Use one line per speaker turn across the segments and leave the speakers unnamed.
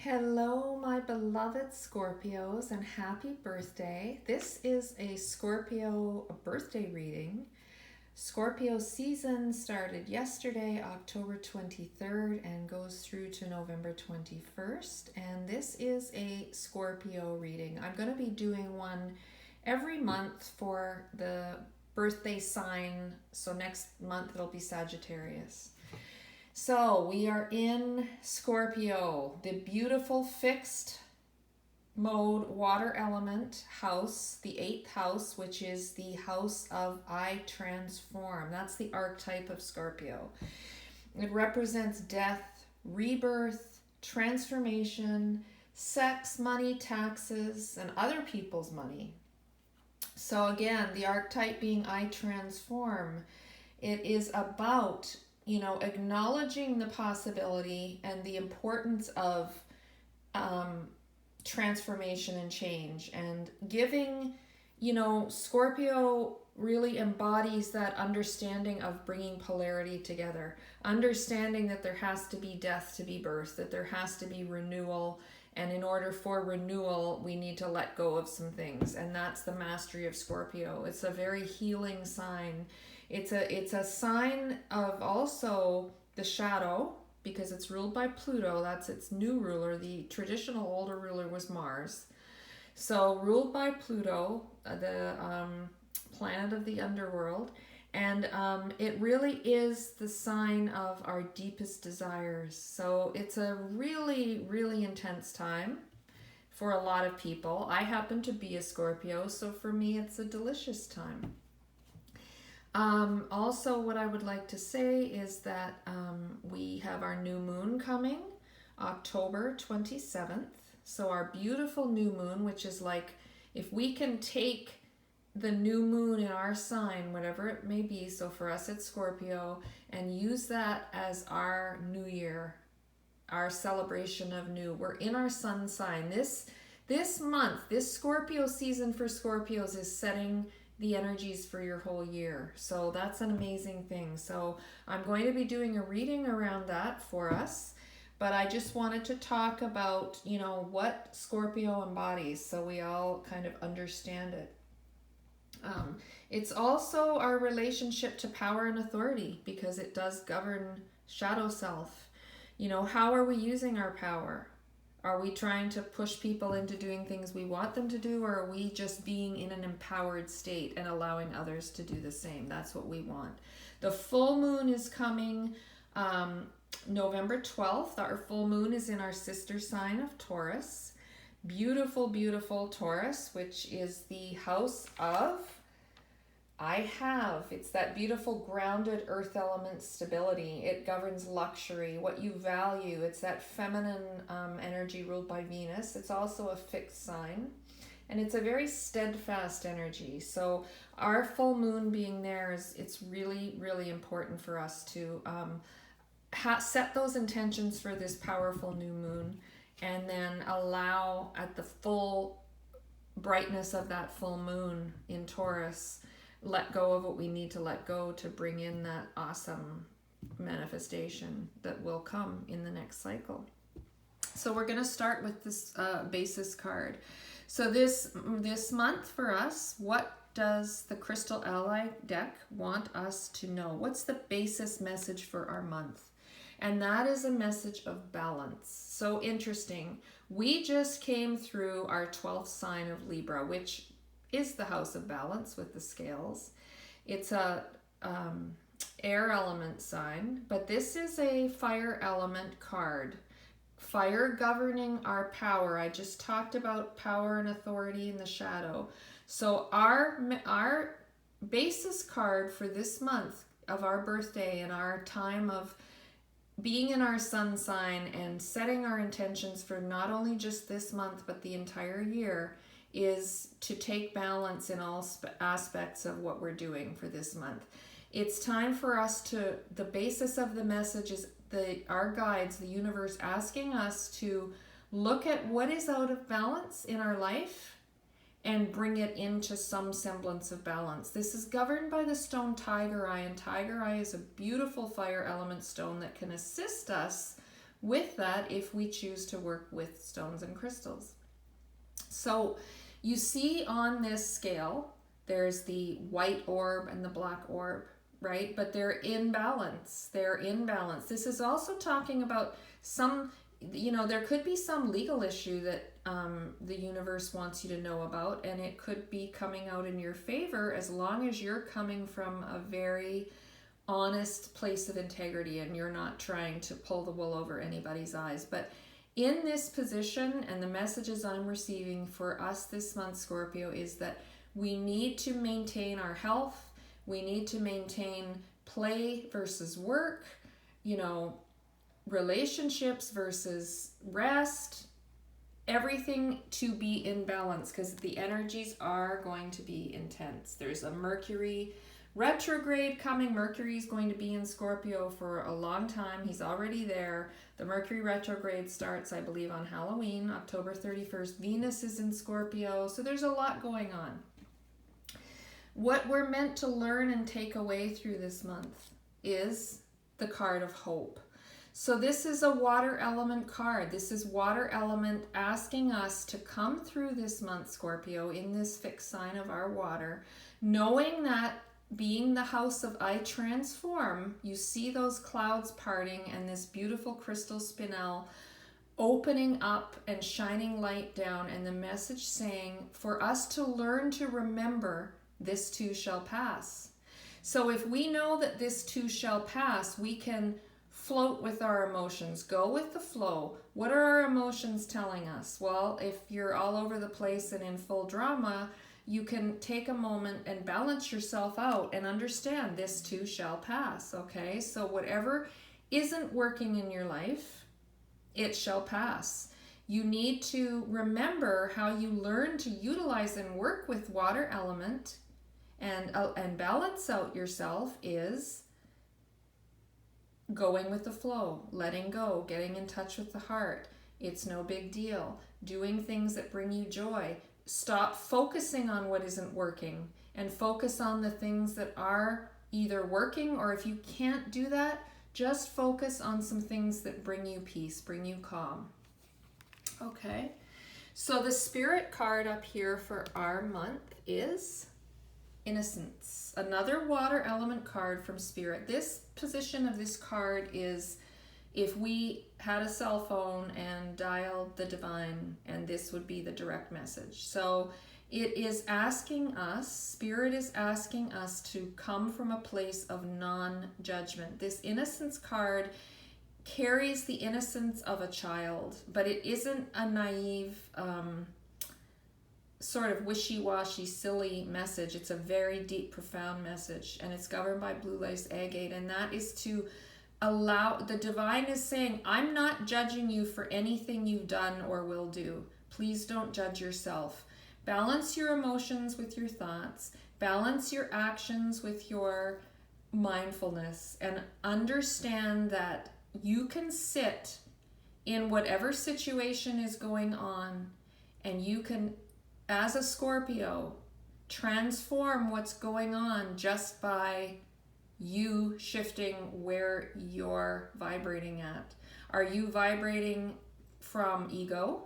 Hello, my beloved Scorpios, and happy birthday. This is a Scorpio birthday reading. Scorpio season started yesterday, October 23rd, and goes through to November 21st. And this is a Scorpio reading. I'm going to be doing one every month for the birthday sign. So next month it'll be Sagittarius. So we are in Scorpio, the beautiful fixed mode water element house, the 8th house, which is the house of I transform. That's the archetype of Scorpio. It represents death, rebirth, transformation, sex, money, taxes, and other people's money. So again, the archetype being I transform, it is about acknowledging the possibility and the importance of transformation and change, and giving, Scorpio really embodies that understanding of bringing polarity together, understanding that there has to be death to be birth, that there has to be renewal, and in order for renewal, we need to let go of some things, and that's the mastery of Scorpio. It's a very healing sign. It's a sign of also the shadow, because it's ruled by Pluto. That's its new ruler. The traditional older ruler was Mars. So ruled by Pluto, the planet of the underworld. And it really is the sign of our deepest desires. So it's a really, really intense time for a lot of people. I happen to be a Scorpio, so for me it's a delicious time. Also, what I would like to say is that we have our new moon coming, October 27th. So our beautiful new moon, which is like, if we can take the new moon in our sign, whatever it may be, so for us it's Scorpio, and use that as our new year, our celebration of new. We're in our sun sign. This month, this Scorpio season for Scorpios is setting the energies for your whole year. So that's an amazing thing. So I'm going to be doing a reading around that for us, but I just wanted to talk about, what Scorpio embodies so we all kind of understand it. It's also our relationship to power and authority, because it does govern shadow self. How are we using our power? Are we trying to push people into doing things we want them to do, or are we just being in an empowered state and allowing others to do the same? That's what we want. The full moon is coming November 12th. Our full moon is in our sister sign of Taurus. Beautiful, beautiful Taurus, which is the house of it's that beautiful grounded earth element stability. It governs luxury, what you value. It's that feminine energy ruled by Venus. It's also a fixed sign, and it's a very steadfast energy. So our full moon being there, it's really, really important for us to set those intentions for this powerful new moon, and then allow, at the full brightness of that full moon in Taurus, let go of what we need to let go to bring in that awesome manifestation that will come in the next cycle. So we're going to start with this basis card. So this month for us, what does the Crystal Ally deck want us to know? What's the basis message for our month? And that is a message of balance. So interesting. We just came through our 12th sign of Libra, which is the house of balance with the scales. It's a air element sign, but this is a fire element card. Fire governing our power. I just talked about power and authority in the shadow. So our basis card for this month of our birthday and our time of being in our sun sign and setting our intentions for not only just this month but the entire year is to take balance in all aspects of what we're doing for this month. It's time for us to, the basis of the message is our guides, the universe, asking us to look at what is out of balance in our life and bring it into some semblance of balance. This is governed by the stone Tiger Eye, and Tiger Eye is a beautiful fire element stone that can assist us with that if we choose to work with stones and crystals. So you see on this scale, there's the white orb and the black orb, right? But they're in balance. They're in balance. This is also talking about some, there could be some legal issue that the universe wants you to know about, and it could be coming out in your favor as long as you're coming from a very honest place of integrity and you're not trying to pull the wool over anybody's eyes. But in this position, and the messages I'm receiving for us this month, Scorpio, is that we need to maintain our health. We need to maintain play versus work, relationships versus rest, everything to be in balance, because the energies are going to be intense. There's a Mercury retrograde coming. Mercury is going to be in Scorpio for a long time. He's already there. The Mercury retrograde starts, I believe, on Halloween, October 31st. Venus is in Scorpio. So there's a lot going on. What we're meant to learn and take away through this month is the card of hope. So this is a water element card. This is water element asking us to come through this month, Scorpio, in this fixed sign of our water, knowing that being the house of I transform, you see those clouds parting and this beautiful crystal spinel opening up and shining light down, and the message saying for us to learn to remember this too shall pass. So if we know that this too shall pass, we can float with our emotions, go with the flow. What are our emotions telling us? Well, if you're all over the place and in full drama, you can take a moment and balance yourself out and understand this too shall pass, okay? So whatever isn't working in your life, it shall pass. You need to remember how you learn to utilize and work with water element and balance out yourself is going with the flow, letting go, getting in touch with the heart. It's no big deal. Doing things that bring you joy. Stop focusing on what isn't working and focus on the things that are either working, or if you can't do that, just focus on some things that bring you peace, bring you calm. Okay, so the spirit card up here for our month is Innocence, another water element card from Spirit. This position of this card is if we had a cell phone and dialed the divine, and this would be the direct message. So it is asking us, Spirit is asking us to come from a place of non-judgment. This Innocence card carries the innocence of a child, but it isn't a naive, sort of wishy-washy, silly message. It's a very deep, profound message, and it's governed by blue lace agate, and that is to allow, the divine is saying, I'm not judging you for anything you've done or will do. Please don't judge yourself. Balance your emotions with your thoughts. Balance your actions with your mindfulness, and understand that you can sit in whatever situation is going on, and you can, as a Scorpio, transform what's going on just by you shifting where you're vibrating at. Are you vibrating from ego,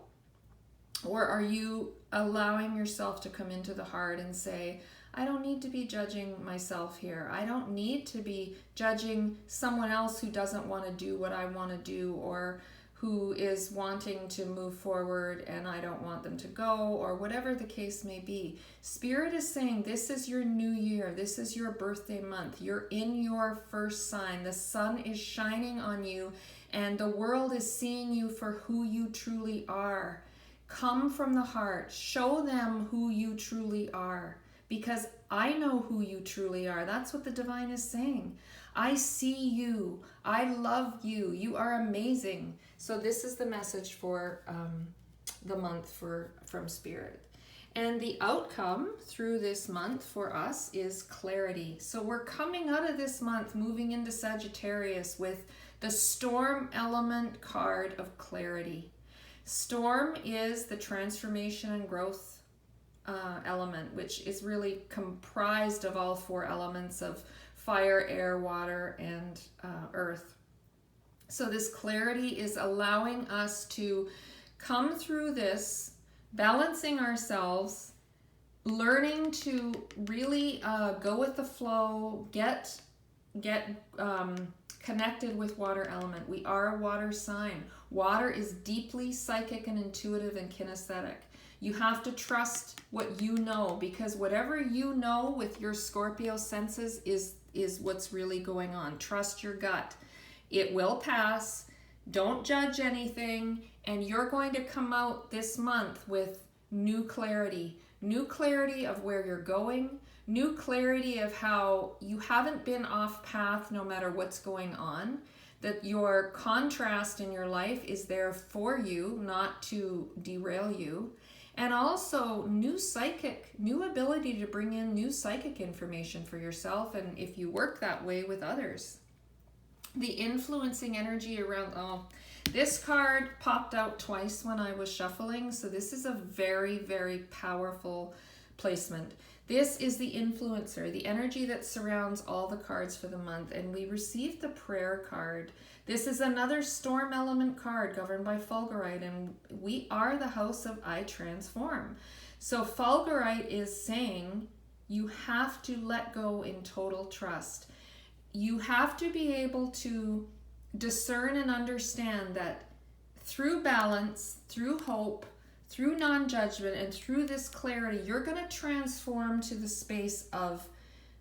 or are you allowing yourself to come into the heart and say, I don't need to be judging myself here. I don't need to be judging someone else who doesn't want to do what I want to do, or who is wanting to move forward and I don't want them to go, or whatever the case may be. Spirit is saying this is your new year. This is your birthday month. You're in your first sign. The sun is shining on you and the world is seeing you for who you truly are. Come from the heart. Show them who you truly are, because I know who you truly are. That's what the divine is saying. I see you. I love you. You are amazing. So this is the message for the month from Spirit. And the outcome through this month for us is clarity. So we're coming out of this month, moving into Sagittarius with the Storm element card of clarity. Storm is the transformation and growth element, which is really comprised of all four elements of fire, air, water, and earth. So this clarity is allowing us to come through this, balancing ourselves, learning to really go with the flow, get connected with water element. We are a water sign. Water is deeply psychic and intuitive and kinesthetic. You have to trust what you know, because whatever you know with your Scorpio senses is what's really going on. Trust your gut. It will pass. Don't judge anything, and you're going to come out this month with new clarity of where you're going, new clarity of how you haven't been off path no matter what's going on, that your contrast in your life is there for you, not to derail you. And also new ability to bring in new psychic information for yourself, and if you work that way with others. The influencing energy around, this card popped out twice when I was shuffling, so this is a very, very powerful placement. This is the influencer, the energy that surrounds all the cards for the month, and we received the prayer card. This is another storm element card governed by Fulgurite, and we are the house of I Transform. So Fulgurite is saying you have to let go in total trust. You have to be able to discern and understand that through balance, through hope, through non-judgment, and through this clarity, you're going to transform to the space of,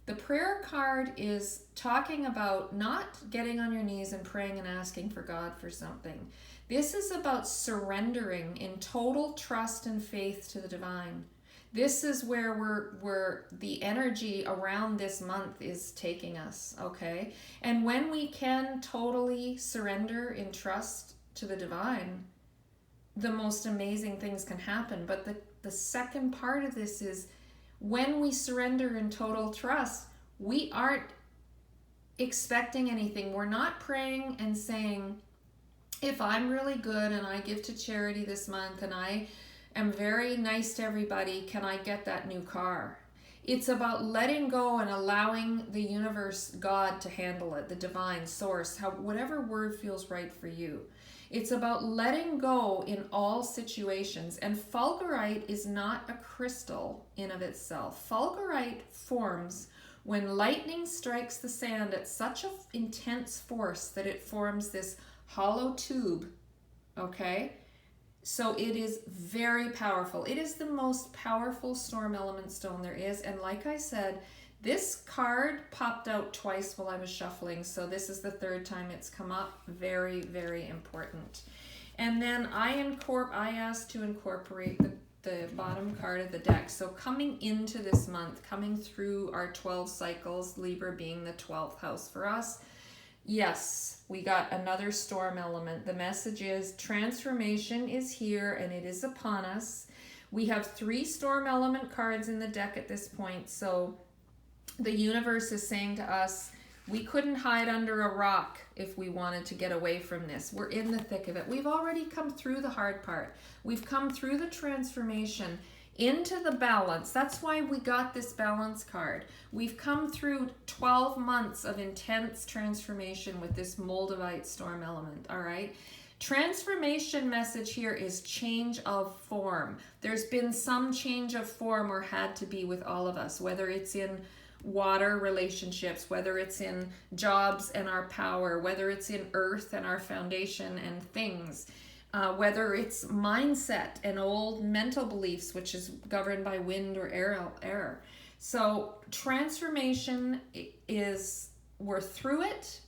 the prayer card is talking about not getting on your knees and praying and asking for God for something. This is about surrendering in total trust and faith to the divine. This is where the energy around this month is taking us, okay? And when we can totally surrender in trust to the divine, the most amazing things can happen. But the second part of this is, when we surrender in total trust, we aren't expecting anything. We're not praying and saying, if I'm really good and I give to charity this month and I am very nice to everybody, can I get that new car? It's about letting go and allowing the universe, God, to handle it, the divine source, whatever word feels right for you. It's about letting go in all situations. And Fulgurite is not a crystal in of itself. Fulgurite forms when lightning strikes the sand at such an intense force that it forms this hollow tube, okay? So it is very powerful. It is the most powerful storm element stone there is. And like I said, this card popped out twice while I was shuffling, so this is the third time it's come up. Very, very important. And then I asked to incorporate the bottom card of the deck. So coming into this month, coming through our 12 cycles, Libra being the 12th house for us, yes, we got another storm element. The message is transformation is here and it is upon us. We have 3 storm element cards in the deck at this point, so the universe is saying to us, we couldn't hide under a rock if we wanted to get away from this. We're in the thick of it. We've already come through the hard part. We've come through the transformation into the balance. That's why we got this balance card. We've come through 12 months of intense transformation with this Moldavite storm element, all right? Transformation message here is change of form. There's been some change of form or had to be with all of us, whether it's in water relationships, whether it's in jobs and our power, whether it's in earth and our foundation and things, whether it's mindset and old mental beliefs, which is governed by wind or air. So transformation is, we're through it,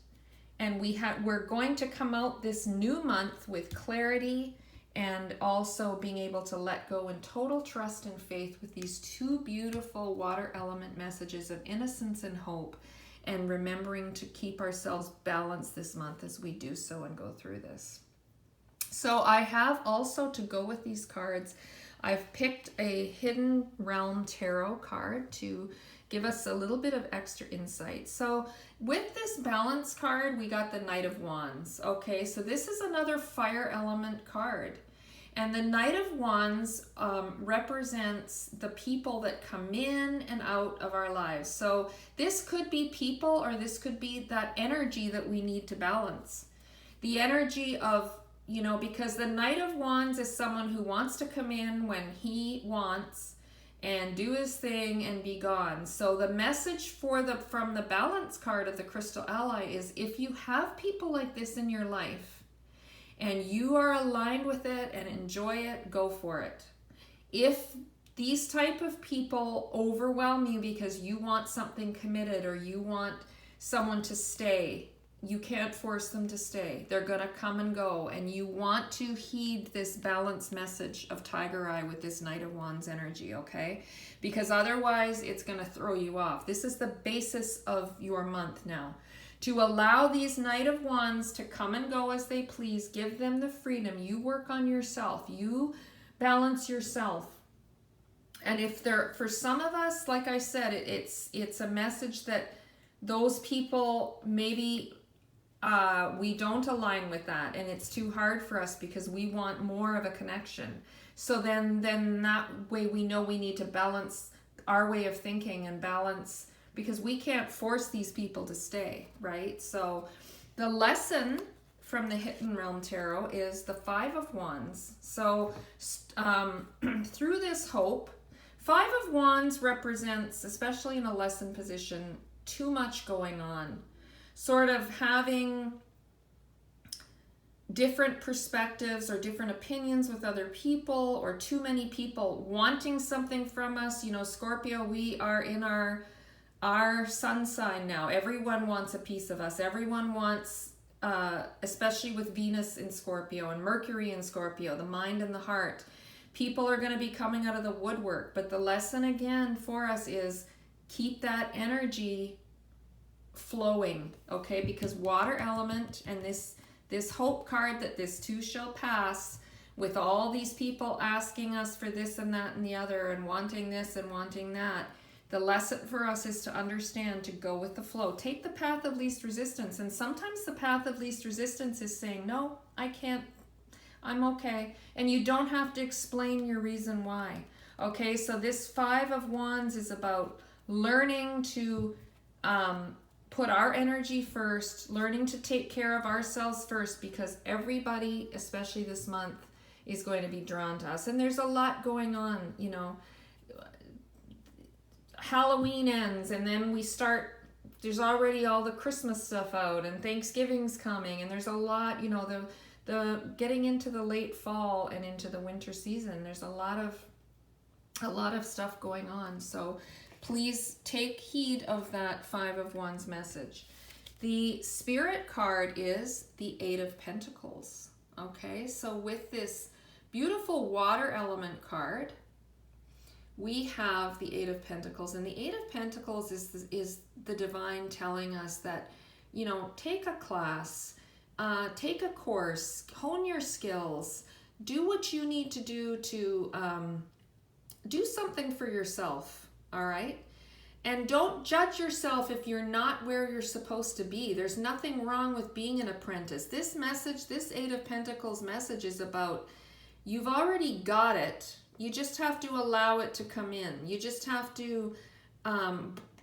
and we're going to come out this new month with clarity and also being able to let go in total trust and faith with these 2 beautiful water element messages of innocence and hope, and remembering to keep ourselves balanced this month as we do so and go through this. So I have also, to go with these cards, I've picked a Hidden Realm Tarot card to give us a little bit of extra insight. So with this balance card, we got the Knight of Wands. Okay, so this is another fire element card. And the Knight of Wands represents the people that come in and out of our lives. So this could be people, or this could be that energy that we need to balance. The energy of, you know, because the Knight of Wands is someone who wants to come in when he wants and do his thing and be gone. So the message from the Balance card of the Crystal Ally is, if you have people like this in your life and you are aligned with it and enjoy it, go for it. If these type of people overwhelm you because you want something committed or you want someone to stay, you can't force them to stay. They're going to come and go, and you want to heed this balance message of Tiger Eye with this Knight of Wands energy, okay? Because otherwise it's going to throw you off. This is the basis of your month now. To allow these Knight of Wands to come and go as they please, give them the freedom. You work on yourself. You balance yourself. And if they're, for some of us, like I said, it's a message that those people maybe we don't align with that, and it's too hard for us because we want more of a connection. So then that way we know we need to balance our way of thinking and balance, because we can't force these people to stay, right? So the lesson from the Hidden Realm Tarot is the Five of Wands. So through this hope, Five of Wands represents, especially in a lesson position, too much going on. Sort of having different perspectives or different opinions with other people, or too many people wanting something from us. You know, Scorpio, we are in our sun sign now. Everyone wants a piece of us. Everyone wants, especially with Venus in Scorpio and Mercury in Scorpio, the mind and the heart. People are going to be coming out of the woodwork. But the lesson again for us is keep that energy flowing, okay? Because water element and this hope card that this too shall pass, with all these people asking us for this and that and the other and wanting this and wanting that, the lesson for us is to understand, to go with the flow. Take the path of least resistance. And sometimes the path of least resistance is saying, no, I can't, I'm okay. And you don't have to explain your reason why. Okay, so this Five of Wands is about learning to put our energy first, learning to take care of ourselves first, because everybody, especially this month, is going to be drawn to us. And there's a lot going on, you know. Halloween ends, and then we start, there's already all the Christmas stuff out, and Thanksgiving's coming, and there's a lot, you know, the getting into the late fall and into the winter season, there's a lot of stuff going on. So please take heed of that Five of Wands message. The Spirit card is the Eight of Pentacles. Okay, so with this beautiful water element card, we have the Eight of Pentacles. And the Eight of Pentacles is the divine telling us that, you know, take a class, take a course, hone your skills, do what you need to do to do something for yourself. All right? And don't judge yourself if you're not where you're supposed to be. There's nothing wrong with being an apprentice. This message, this Eight of Pentacles message, is about you've already got it. You just have to allow it to come in. You just have to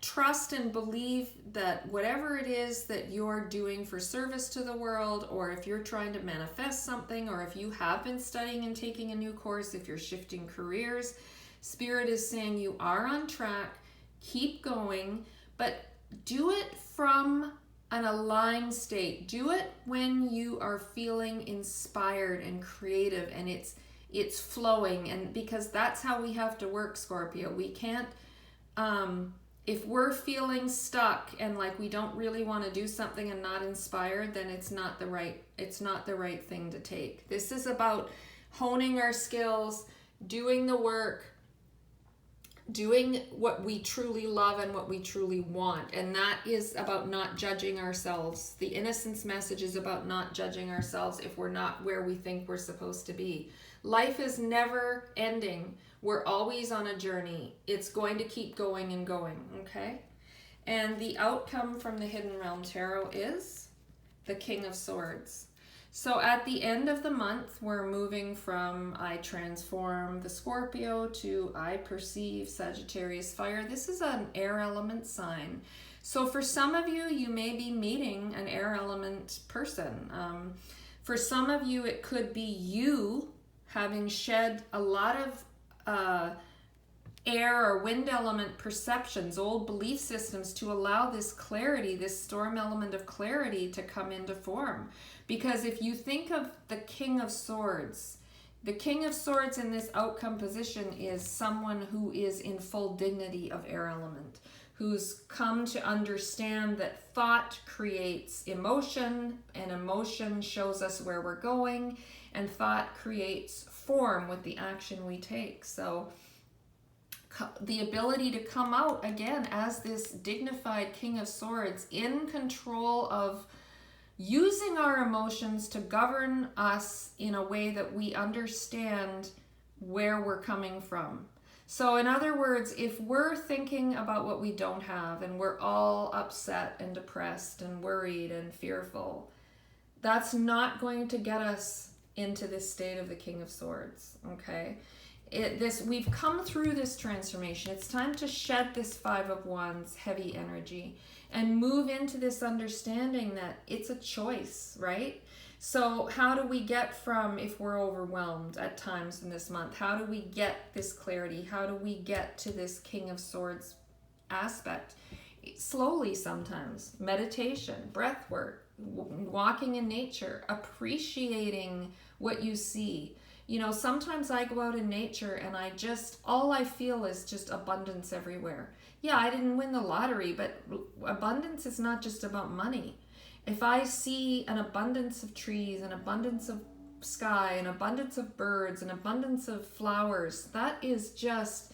trust and believe that whatever it is that you're doing for service to the world, or if you're trying to manifest something, or if you have been studying and taking a new course, if you're shifting careers, Spirit is saying you are on track, keep going, but do it from an aligned state. Do it when you are feeling inspired and creative and it's flowing, and because that's how we have to work, Scorpio. We can't, if we're feeling stuck and like we don't really want to do something and not inspired, then it's not the right thing to take. This is about honing our skills, doing the work, doing what we truly love and what we truly want. And that is about not judging ourselves. The innocence message is about not judging ourselves if we're not where we think we're supposed to be. Life is never ending. We're always on a journey. It's going to keep going and going, okay? And the outcome from the Hidden Realm Tarot is the King of Swords. So at the end of the month, we're moving from I transform the Scorpio to I perceive Sagittarius fire. This is an air element sign. So for some of you, you may be meeting an air element person. For some of you, it could be you having shed a lot of air or wind element perceptions, old belief systems, to allow this clarity, this storm element of clarity, to come into form. Because if you think of the King of Swords, the King of Swords in this outcome position is someone who is in full dignity of air element, who's come to understand that thought creates emotion, and emotion shows us where we're going, and thought creates form with the action we take. So the ability to come out again as this dignified King of Swords, in control of using our emotions to govern us in a way that we understand where we're coming from. So in other words, if we're thinking about what we don't have, and we're all upset and depressed and worried and fearful, that's not going to get us into this state of the King of Swords, okay? We've come through this transformation. It's time to shed this Five of Wands heavy energy and move into this understanding that it's a choice, right? So how do we get from, if we're overwhelmed at times in this month, how do we get this clarity? How do we get to this King of Swords aspect? Slowly sometimes. Meditation, breath work, walking in nature, appreciating what you see. You know, sometimes I go out in nature and all I feel is just abundance everywhere. Yeah, I didn't win the lottery, but abundance is not just about money. If I see an abundance of trees, an abundance of sky, an abundance of birds, an abundance of flowers, that is just,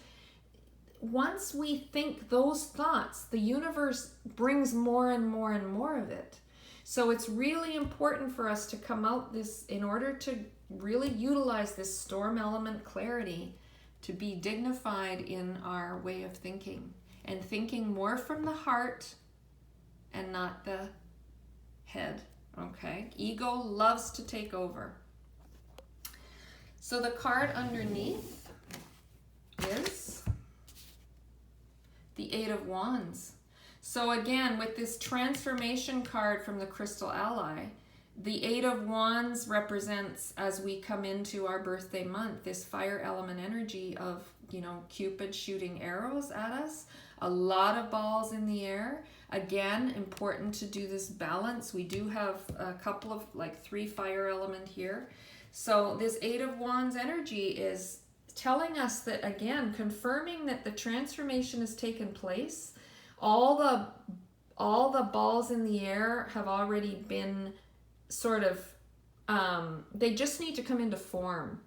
once we think those thoughts, the universe brings more and more and more of it. So it's really important for us to come out this, in order to really utilize this storm element clarity, to be dignified in our way of thinking, and thinking more from the heart and not the head, okay? Ego loves to take over. So the card underneath is the Eight of Wands. So again, with this transformation card from the Crystal Ally, the Eight of Wands represents, as we come into our birthday month, this fire element energy of, you know, Cupid shooting arrows at us, a lot of balls in the air. Again, important to do this balance. We do have a couple of, like 3 fire element here. So this Eight of Wands energy is telling us that, again, confirming that the transformation has taken place. All the balls in the air have already been sort of, they just need to come into form.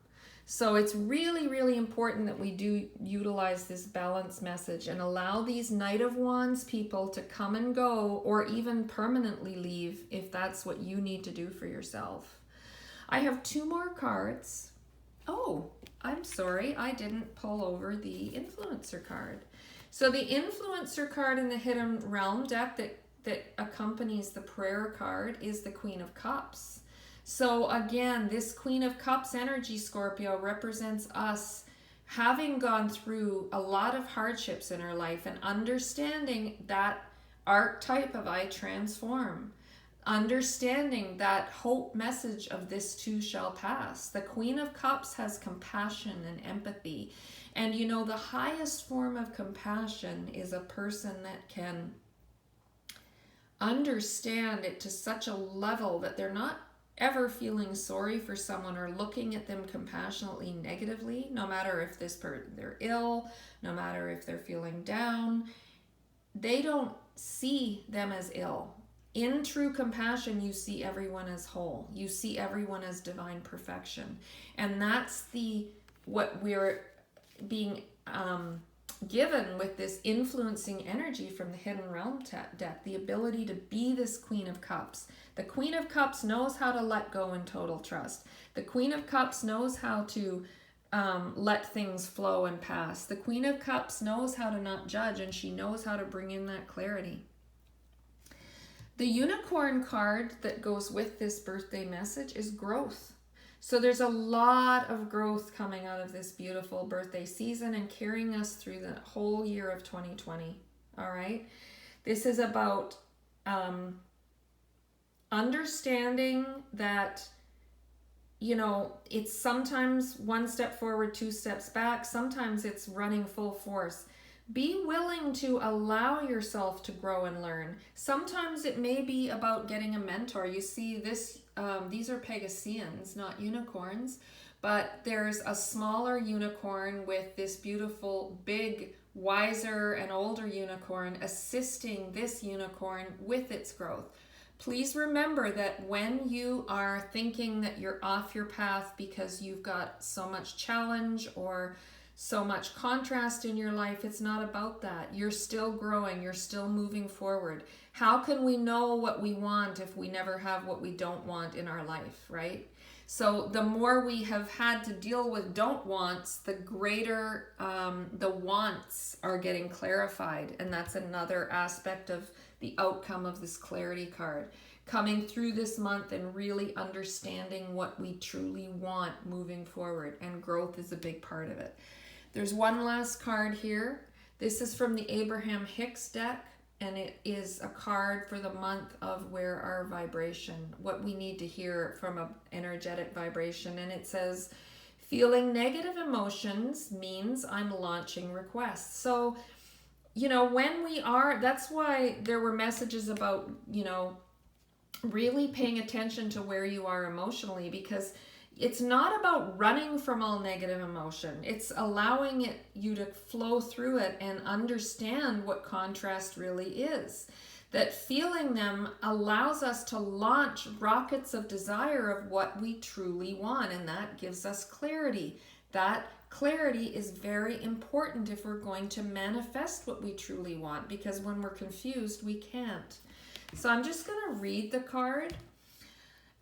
So it's really, really important that we do utilize this balance message and allow these Knight of Wands people to come and go, or even permanently leave if that's what you need to do for yourself. I have 2 more cards. Oh, I'm sorry, I didn't pull over the Influencer card. So the Influencer card in the Hidden Realm deck that accompanies the prayer card is the Queen of Cups. So again, this Queen of Cups energy, Scorpio, represents us having gone through a lot of hardships in our life and understanding that archetype of I transform, understanding that hope message of this too shall pass. The Queen of Cups has compassion and empathy. And you know, the highest form of compassion is a person that can understand it to such a level that they're not ever feeling sorry for someone or looking at them compassionately negatively, no matter if they're ill, no matter if they're feeling down. They don't see them as ill. In true compassion, you see everyone as whole. You see everyone as divine perfection. And that's what we're being given with this influencing energy from the Hidden Realm deck, the ability to be this Queen of Cups. The Queen of Cups knows how to let go in total trust. The Queen of Cups knows how to let things flow and pass. The Queen of Cups knows how to not judge, and she knows how to bring in that clarity. The Unicorn card that goes with this birthday message is growth. So there's a lot of growth coming out of this beautiful birthday season and carrying us through the whole year of 2020. All right. This is about understanding that, you know, it's sometimes one step forward, two steps back. Sometimes it's running full force. Be willing to allow yourself to grow and learn. Sometimes it may be about getting a mentor. You see this, these are Pegasians, not unicorns, but there's a smaller unicorn with this beautiful, big, wiser and older unicorn assisting this unicorn with its growth. Please remember that when you are thinking that you're off your path because you've got so much challenge or so much contrast in your life, it's not about that. You're still growing, you're still moving forward. How can we know what we want if we never have what we don't want in our life, right? So the more we have had to deal with don't wants, the greater the wants are getting clarified. And that's another aspect of the outcome of this clarity card. Coming through this month and really understanding what we truly want moving forward. And growth is a big part of it. There's one last card here. This is from the Abraham Hicks deck. And it is a card for the month of where our vibration, what we need to hear from an energetic vibration. And it says, feeling negative emotions means I'm launching requests. So, you know, when we are, that's why there were messages about, you know, really paying attention to where you are emotionally, because it's not about running from all negative emotion. It's allowing you to flow through it and understand what contrast really is. That feeling them allows us to launch rockets of desire of what we truly want, and that gives us clarity. That clarity is very important if we're going to manifest what we truly want, because when we're confused, we can't. So I'm just going to read the card.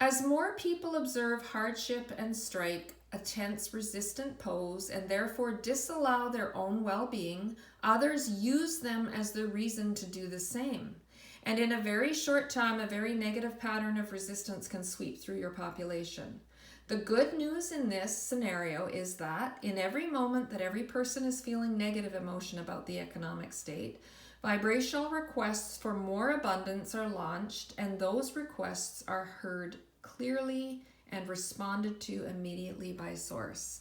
As more people observe hardship and strife, a tense, resistant pose, and therefore disallow their own well-being, others use them as the reason to do the same. And in a very short time, a very negative pattern of resistance can sweep through your population. The good news in this scenario is that in every moment that every person is feeling negative emotion about the economic state, vibrational requests for more abundance are launched, and those requests are heard clearly and responded to immediately by source.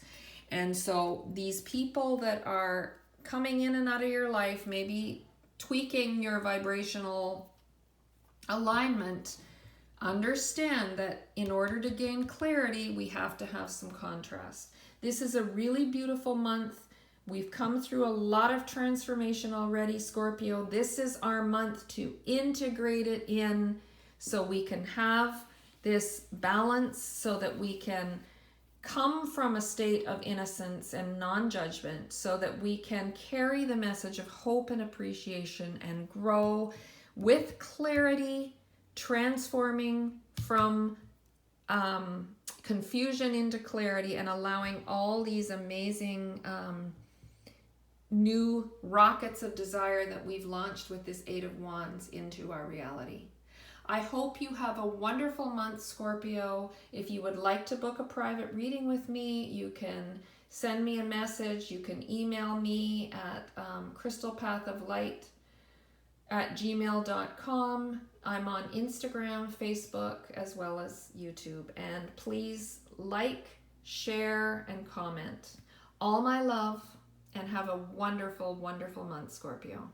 And so these people that are coming in and out of your life, maybe tweaking your vibrational alignment, understand that in order to gain clarity, we have to have some contrast. This is a really beautiful month. We've come through a lot of transformation already, Scorpio. This is our month to integrate it in so we can have this balance, so that we can come from a state of innocence and non-judgment, so that we can carry the message of hope and appreciation and grow with clarity, transforming from confusion into clarity and allowing all these amazing new rockets of desire that we've launched with this Eight of Wands into our reality. I hope you have a wonderful month, Scorpio. If you would like to book a private reading with me, you can send me a message. You can email me at crystalpathoflight@gmail.com. I'm on Instagram, Facebook, as well as YouTube. And please like, share, and comment. All my love, and have a wonderful, wonderful month, Scorpio.